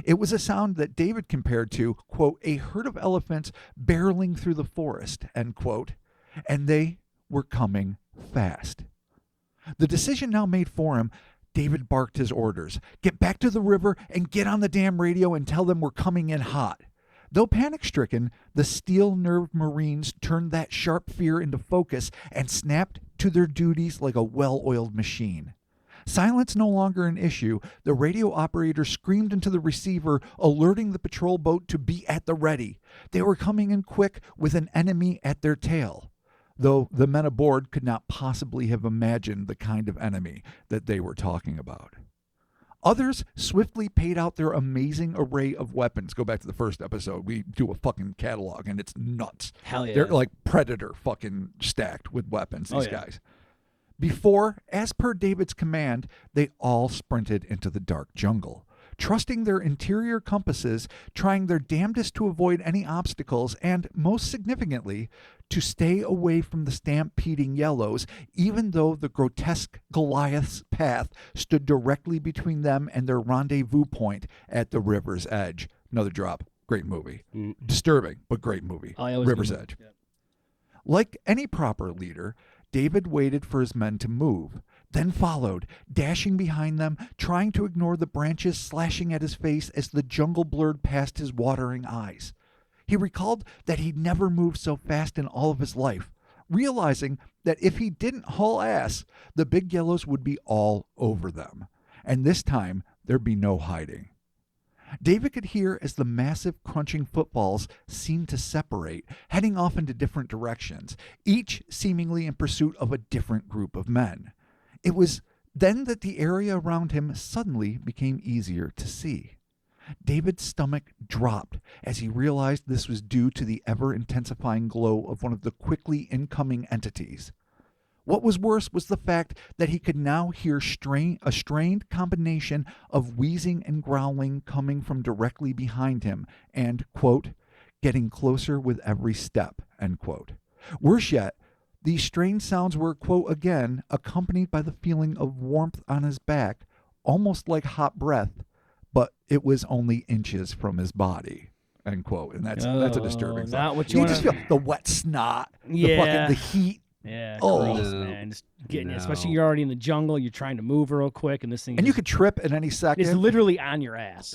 It was a sound that David compared to, quote, a herd of elephants barreling through the forest, end quote, and they were coming fast. The decision now made for him, David barked his orders. Get back to the river and get on the damn radio and tell them we're coming in hot. Though panic-stricken, the steel-nerved Marines turned that sharp fear into focus and snapped to their duties like a well-oiled machine. Silence no longer an issue, the radio operator screamed into the receiver, alerting the patrol boat to be at the ready. They were coming in quick with an enemy at their tail, though the men aboard could not possibly have imagined the kind of enemy that they were talking about. Others swiftly paid out their amazing array of weapons. Go back to the first episode. We do a fucking catalog, and it's nuts. Hell yeah. They're like Predator fucking stacked with weapons, these yeah. guys. Before, as per David's command, they all sprinted into the dark jungle, trusting their interior compasses, trying their damnedest to avoid any obstacles, and, most significantly, to stay away from the stampeding yellows, even though the grotesque Goliath's path stood directly between them and their rendezvous point at the river's edge. Another drop. Great movie. Disturbing, but great movie. River's Edge. Yeah. Like any proper leader, David waited for his men to move, then followed, dashing behind them, trying to ignore the branches slashing at his face as the jungle blurred past his watering eyes. He recalled that he'd never moved so fast in all of his life, realizing that if he didn't haul ass, the big yellows would be all over them, and this time there'd be no hiding. David could hear as the massive crunching footfalls seemed to separate, heading off into different directions, each seemingly in pursuit of a different group of men. It was then that the area around him suddenly became easier to see. David's stomach dropped as he realized this was due to the ever-intensifying glow of one of the quickly incoming entities. What was worse was the fact that he could now hear a strained combination of wheezing and growling coming from directly behind him and, quote, getting closer with every step, end quote. Worse yet, these strange sounds were, quote, again, accompanied by the feeling of warmth on his back, almost like hot breath, but it was only inches from his body, end quote. And that's a disturbing thought. What you just feel the wet snot, the heat. Yeah, gross, man. Just getting it. Especially you're already in the jungle, you're trying to move real quick, and this thing and you could trip at any second. It's literally on your ass.